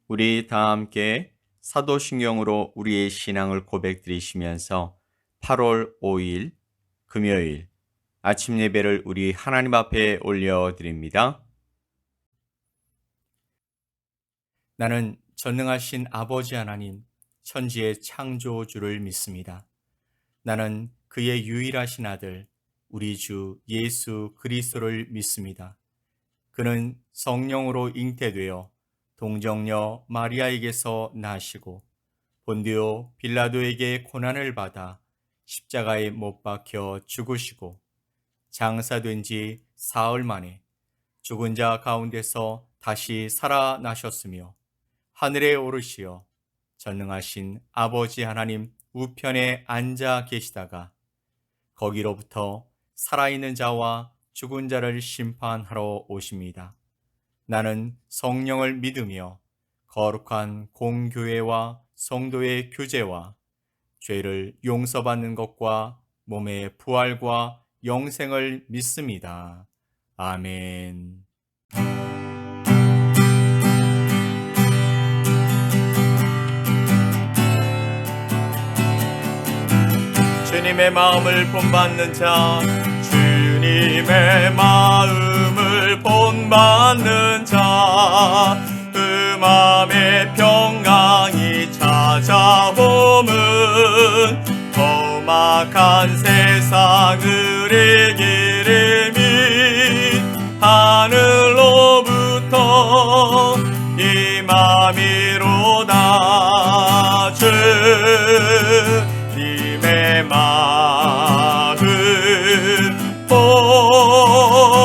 우리 다 함께 사도신경으로 우리의 신앙을 고백드리시면서 8월 5일 금요일 아침 예배를 우리 하나님 앞에 올려드립니다. 나는 전능하신 아버지 하나님, 천지의 창조주를 믿습니다. 나는 그의 유일하신 아들, 우리 주 예수 그리스도를 믿습니다. 그는 성령으로 잉태되어 동정녀 마리아에게서 나시고 본디오 빌라도에게 고난을 받아 십자가에 못 박혀 죽으시고 장사된 지 사흘 만에 죽은 자 가운데서 다시 살아나셨으며 하늘에 오르시어 전능하신 아버지 하나님 우편에 앉아 계시다가 거기로부터 살아있는 자와 죽은 자를 심판하러 오십니다. 나는 성령을 믿으며 거룩한 공교회와 성도의 교제와 죄를 용서받는 것과 몸의 부활과 영생을 믿습니다. 아멘. 주님의 마음을 본받는 자, 주님의 마음을 본받는 자, 그 마음에 평강이 찾아오면 험악한 세상을 이기리니 하늘로부터 임함이로다. 주님의 마음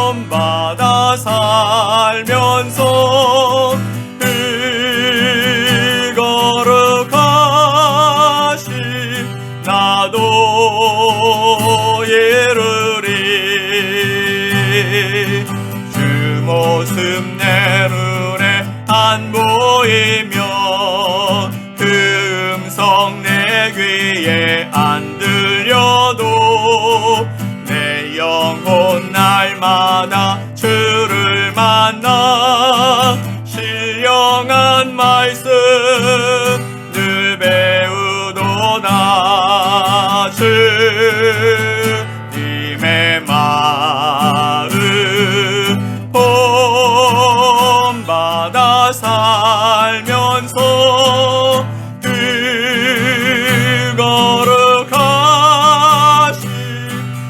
본받아 살면서 그 거룩하신 나도 이루리. 주 모습 내 눈에 안 보이면 그 음성 내 귀에 안 들려도 내 영혼 날마다 주를 만나 신령한 말씀 늘 배우도다. 주님의 마음 본받아 살면서 그 거룩하신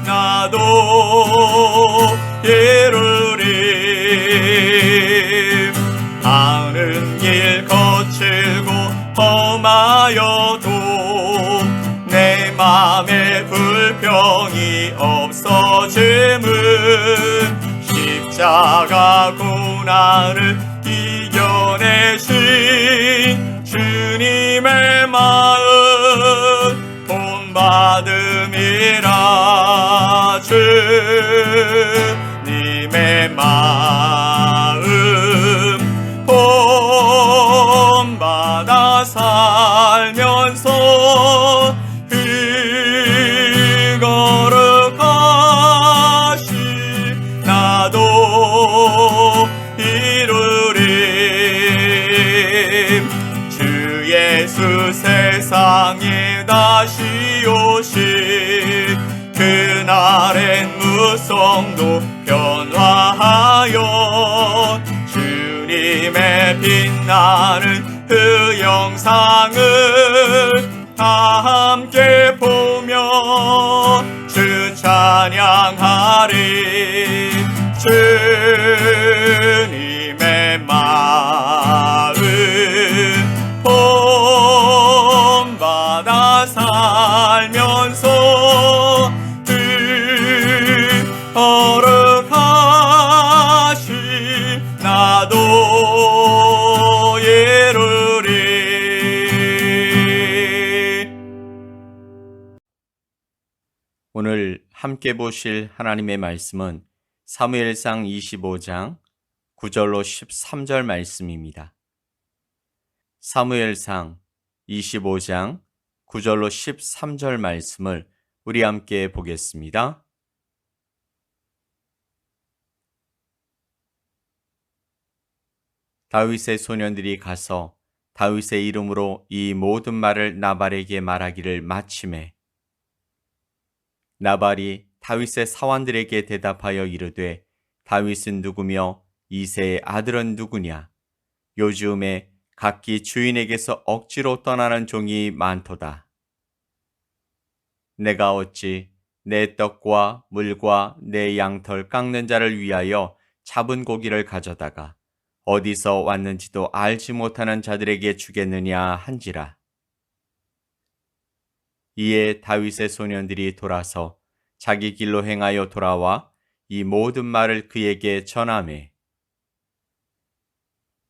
나도 이루리. 많은 길 거칠고 험하여도 내 맘에 불평이 없어짐은 십자가 고난을 이겨내신 주님의 마음 본받음이라. 주님의 마음 본받아 살면서 그 거룩하신 나도 이루리. 주 예수 세상에 다시 오실 그날엔 무성도 변화하여 주님의 빛나는 그 영상을 다 함께 보며 주 찬양하리. 주님의 마음 본받아 살면서 그 거룩하신 나도 이루리. 오늘 함께 보실 하나님의 말씀은 사무엘상 25장 9절로 13절 말씀입니다. 사무엘상 25장 9절로 13절 말씀을 우리 함께 보겠습니다. 다윗의 소년들이 가서 다윗의 이름으로 이 모든 말을 나발에게 말하기를 마침에 나발이 다윗의 사환들에게 대답하여 이르되 다윗은 누구며 이새의 아들은 누구냐? 요즘에 각기 주인에게서 억지로 떠나는 종이 많도다. 내가 어찌 내 떡과 물과 내 양털 깎는 자를 위하여 잡은 고기를 가져다가 어디서 왔는지도 알지 못하는 자들에게 주겠느냐 한지라. 이에 다윗의 소년들이 돌아서 자기 길로 행하여 돌아와 이 모든 말을 그에게 전하매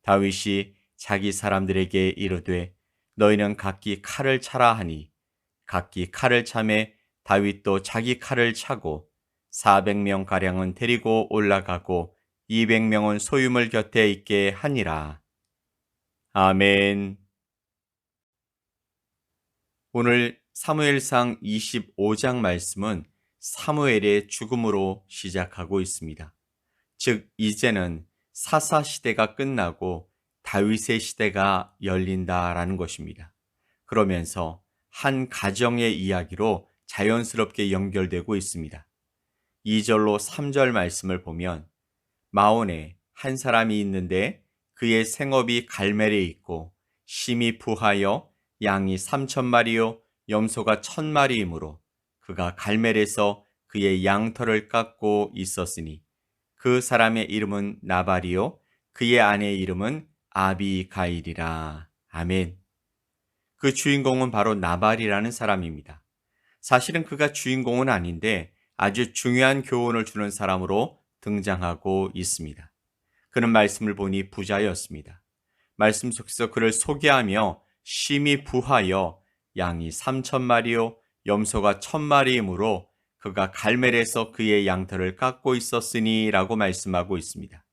다윗이 자기 사람들에게 이르되 너희는 각기 칼을 차라 하니 각기 칼을 차매 다윗도 자기 칼을 차고 400명 가량은 데리고 올라가고 200명은 소유물 곁에 있게 하니라. 아멘. 오늘 사무엘상 25장 말씀은 사무엘의 죽음으로 시작하고 있습니다. 즉 이제는 사사 시대가 끝나고 다윗의 시대가 열린다라는 것입니다. 그러면서 한 가정의 이야기로 자연스럽게 연결되고 있습니다. 2절로 3절 말씀을 보면 마온에 한 사람이 있는데 그의 생업이 갈멜에 있고 심히 부하여 양이 3,000마리요 염소가 1,000마리이므로 그가 갈멜에서 그의 양털을 깎고 있었으니 그 사람의 이름은 나발이요 그의 아내의 이름은 아비가일이라. 아멘. 그 주인공은 바로 나발이라는 사람입니다. 사실은 그가 주인공은 아닌데 아주 중요한 교훈을 주는 사람으로 등장하고 있습니다. 그는 말씀을 보니 부자였습니다. 말씀 속에서 그를 소개하며 심히 부하여 양이 3,000마리요 염소가 1,000마리이므로 그가 갈멜에서 그의 양털을 깎고 있었으니 라고 말씀하고 있습니다.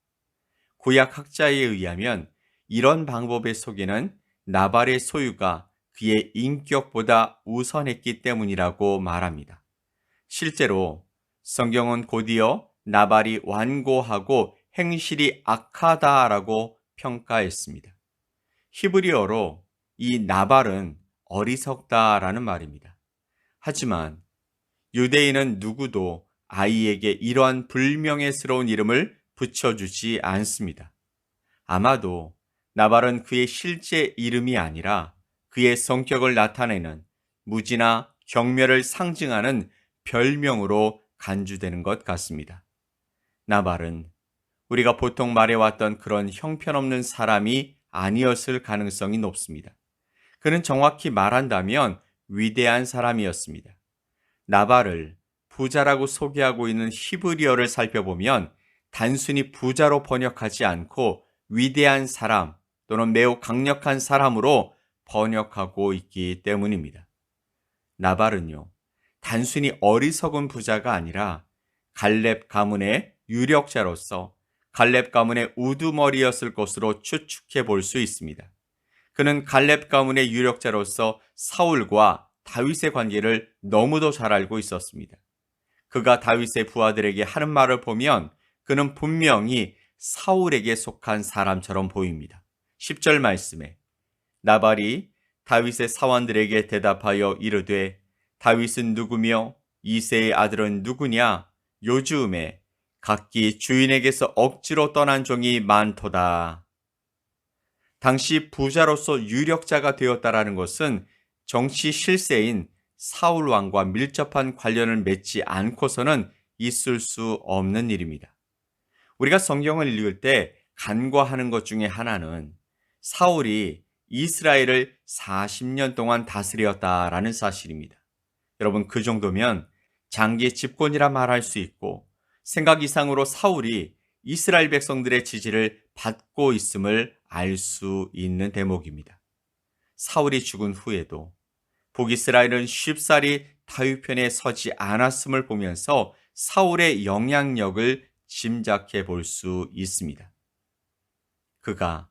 구약 학자에 의하면 이런 방법의 속에는 나발의 소유가 그의 인격보다 우선했기 때문이라고 말합니다. 실제로 성경은 곧이어 나발이 완고하고 행실이 악하다라고 평가했습니다. 히브리어로 이 나발은 어리석다라는 말입니다. 하지만 유대인은 누구도 아이에게 이러한 불명예스러운 이름을 붙여주지 않습니다. 아마도 나발은 그의 실제 이름이 아니라 그의 성격을 나타내는 무지나 경멸을 상징하는 별명으로 간주되는 것 같습니다. 나발은 우리가 보통 말해왔던 그런 형편없는 사람이 아니었을 가능성이 높습니다. 그는 정확히 말한다면 위대한 사람이었습니다. 나발을 부자라고 소개하고 있는 히브리어를 살펴보면 단순히 부자로 번역하지 않고 위대한 사람 또는 매우 강력한 사람으로 번역하고 있기 때문입니다. 나발은요, 단순히 어리석은 부자가 아니라 갈렙 가문의 유력자로서 갈렙 가문의 우두머리였을 것으로 추측해 볼 수 있습니다. 그는 갈렙 가문의 유력자로서 사울과 다윗의 관계를 너무도 잘 알고 있었습니다. 그가 다윗의 부하들에게 하는 말을 보면 그는 분명히 사울에게 속한 사람처럼 보입니다. 10절 말씀에 나발이 다윗의 사원들에게 대답하여 이르되 다윗은 누구며 이새의 아들은 누구냐? 요즘에 각기 주인에게서 억지로 떠난 종이 많도다. 당시 부자로서 유력자가 되었다라는 것은 정치 실세인 사울 왕과 밀접한 관련을 맺지 않고서는 있을 수 없는 일입니다. 우리가 성경을 읽을 때 간과하는 것 중에 하나는 사울이 이스라엘을 40년 동안 다스렸다라는 사실입니다. 여러분, 그 정도면 장기 집권이라 말할 수 있고 생각 이상으로 사울이 이스라엘 백성들의 지지를 받고 있음을 알 수 있는 대목입니다. 사울이 죽은 후에도 북이스라엘은 쉽사리 다윗 편에 서지 않았음을 보면서 사울의 영향력을 짐작해 볼 수 있습니다. 그가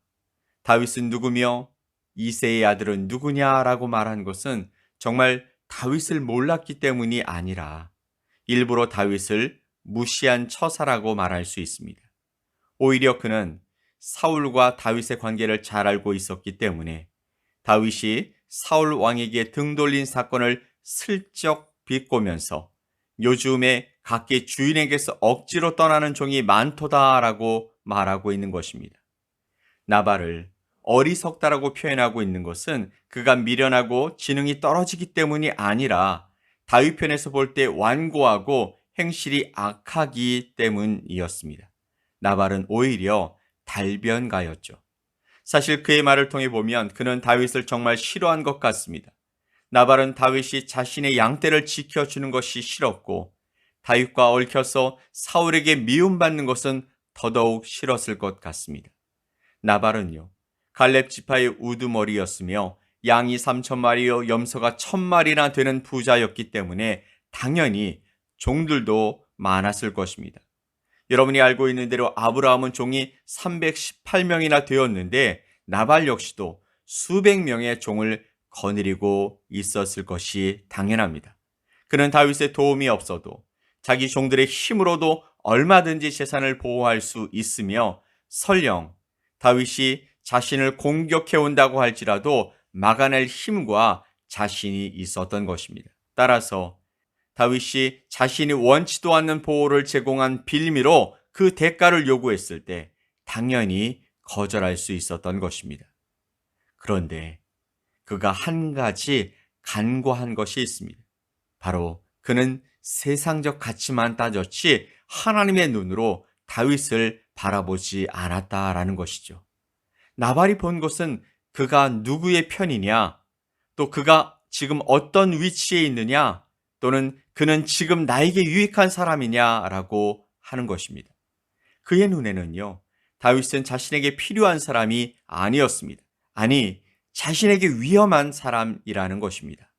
다윗은 누구며 이새의 아들은 누구냐라고 말한 것은 정말 다윗을 몰랐기 때문이 아니라 일부러 다윗을 무시한 처사라고 말할 수 있습니다. 오히려 그는 사울과 다윗의 관계를 잘 알고 있었기 때문에 다윗이 사울 왕에게 등 돌린 사건을 슬쩍 비꼬면서 요즘에 각기 주인에게서 억지로 떠나는 종이 많도다라고 말하고 있는 것입니다. 나발을 어리석다라고 표현하고 있는 것은 그가 미련하고 지능이 떨어지기 때문이 아니라 다윗 편에서 볼 때 완고하고 행실이 악하기 때문이었습니다. 나발은 오히려 달변가였죠. 사실 그의 말을 통해 보면 그는 다윗을 정말 싫어한 것 같습니다. 나발은 다윗이 자신의 양떼를 지켜주는 것이 싫었고 다윗과 얽혀서 사울에게 미움받는 것은 더더욱 싫었을 것 같습니다. 나발은요, 갈렙 지파의 우두머리였으며 양이 3,000마리요 염소가 1,000마리나 되는 부자였기 때문에 당연히 종들도 많았을 것입니다. 여러분이 알고 있는 대로 아브라함은 종이 318명이나 되었는데 나발 역시도 수백 명의 종을 거느리고 있었을 것이 당연합니다. 그는 다윗의 도움이 없어도 자기 종들의 힘으로도 얼마든지 재산을 보호할 수 있으며 설령 다윗이 자신을 공격해 온다고 할지라도 막아낼 힘과 자신이 있었던 것입니다. 따라서 다윗이 자신이 원치도 않는 보호를 제공한 빌미로 그 대가를 요구했을 때 당연히 거절할 수 있었던 것입니다. 그런데 그가 한 가지 간과한 것이 있습니다. 바로 그는 세상적 가치만 따졌지 하나님의 눈으로 다윗을 바라보지 않았다라는 것이죠. 나발이 본 것은 그가 누구의 편이냐, 또 그가 지금 어떤 위치에 있느냐, 또는 그는 지금 나에게 유익한 사람이냐라고 하는 것입니다. 그의 눈에는요, 다윗은 자신에게 필요한 사람이 아니었습니다. 아니, 자신에게 위험한 사람이라는 것입니다.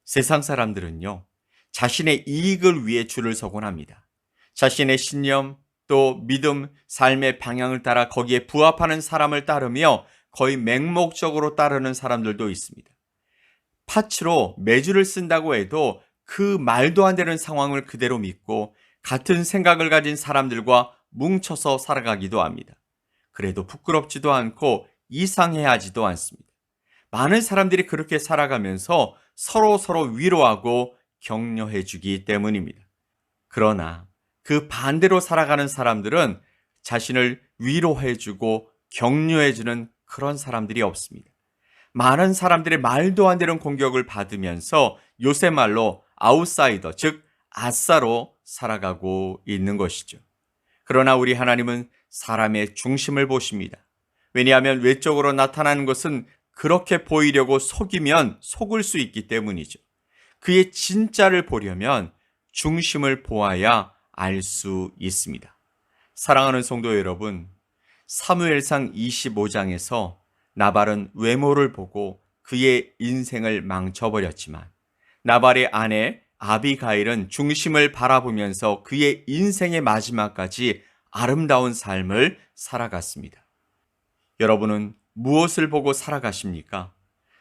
세상 사람들은요, 자신의 이익을 위해 줄을 서곤 합니다. 자신의 신념, 또 믿음, 삶의 방향을 따라 거기에 부합하는 사람을 따르며 거의 맹목적으로 따르는 사람들도 있습니다. 파츠로 매주를 쓴다고 해도 그 말도 안 되는 상황을 그대로 믿고 같은 생각을 가진 사람들과 뭉쳐서 살아가기도 합니다. 그래도 부끄럽지도 않고 이상해하지도 않습니다. 많은 사람들이 그렇게 살아가면서 서로 위로하고 격려해주기 때문입니다. 그러나 그 반대로 살아가는 사람들은 자신을 위로해주고 격려해주는 그런 사람들이 없습니다. 많은 사람들의 말도 안 되는 공격을 받으면서 요새 말로 아웃사이더, 즉 아싸로 살아가고 있는 것이죠. 그러나 우리 하나님은 사람의 중심을 보십니다. 왜냐하면 외적으로 나타나는 것은 그렇게 보이려고 속이면 속을 수 있기 때문이죠. 그의 진짜를 보려면 중심을 보아야 알 수 있습니다. 사랑하는 성도 여러분, 사무엘상 25장에서 나발은 외모를 보고 그의 인생을 망쳐버렸지만 나발의 아내 아비가일은 중심을 바라보면서 그의 인생의 마지막까지 아름다운 삶을 살아갔습니다. 여러분은 무엇을 보고 살아가십니까?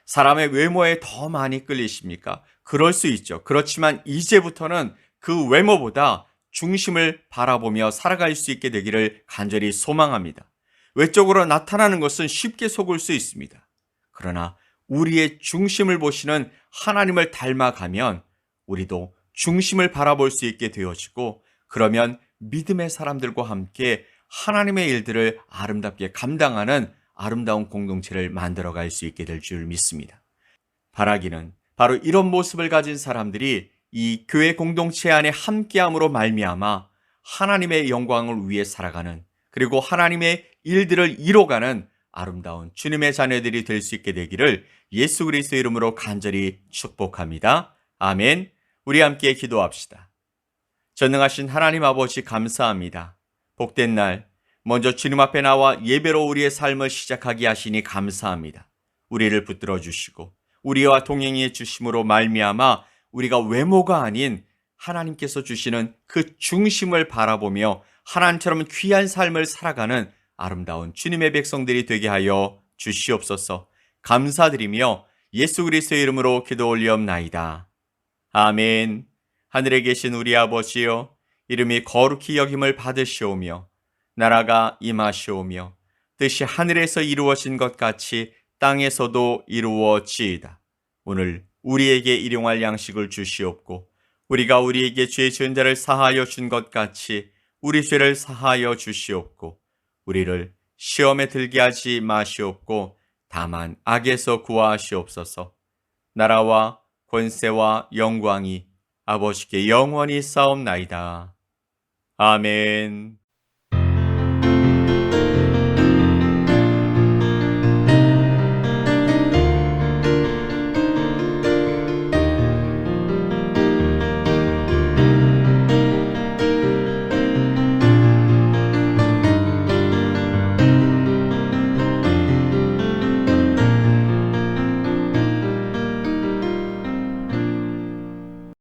사람의 외모에 더 많이 끌리십니까? 그럴 수 있죠. 그렇지만 이제부터는 그 외모보다 중심을 바라보며 살아갈 수 있게 되기를 간절히 소망합니다. 외적으로 나타나는 것은 쉽게 속을 수 있습니다. 그러나 우리의 중심을 보시는 하나님을 닮아가면 우리도 중심을 바라볼 수 있게 되어지고 그러면 믿음의 사람들과 함께 하나님의 일들을 아름답게 감당하는 아름다운 공동체를 만들어갈 수 있게 될 줄 믿습니다. 바라기는 바로 이런 모습을 가진 사람들이 이 교회 공동체 안에 함께함으로 말미암아 하나님의 영광을 위해 살아가는 그리고 하나님의 일들을 이뤄가는 아름다운 주님의 자녀들이 될 수 있게 되기를 예수 그리스도의 이름으로 간절히 축복합니다. 아멘. 우리 함께 기도합시다. 전능하신 하나님 아버지 감사합니다. 복된 날 먼저 주님 앞에 나와 예배로 우리의 삶을 시작하게 하시니 감사합니다. 우리를 붙들어 주시고 우리와 동행해 주심으로 말미암아 우리가 외모가 아닌 하나님께서 주시는 그 중심을 바라보며 하나님처럼 귀한 삶을 살아가는 아름다운 주님의 백성들이 되게 하여 주시옵소서. 감사드리며 예수 그리스도의 이름으로 기도 올리옵나이다. 아멘. 하늘에 계신 우리 아버지여, 이름이 거룩히 여김을 받으시오며 나라가 임하시오며 뜻이 하늘에서 이루어진 것 같이 땅에서도 이루어지이다. 오늘 우리에게 일용할 양식을 주시옵고 우리가 우리에게 죄 지은 자를 사하여 준 것 같이 우리 죄를 사하여 주시옵고 우리를 시험에 들게 하지 마시옵고 다만 악에서 구하시옵소서. 나라와 권세와 영광이 아버지께 영원히 싸움나이다. 아멘.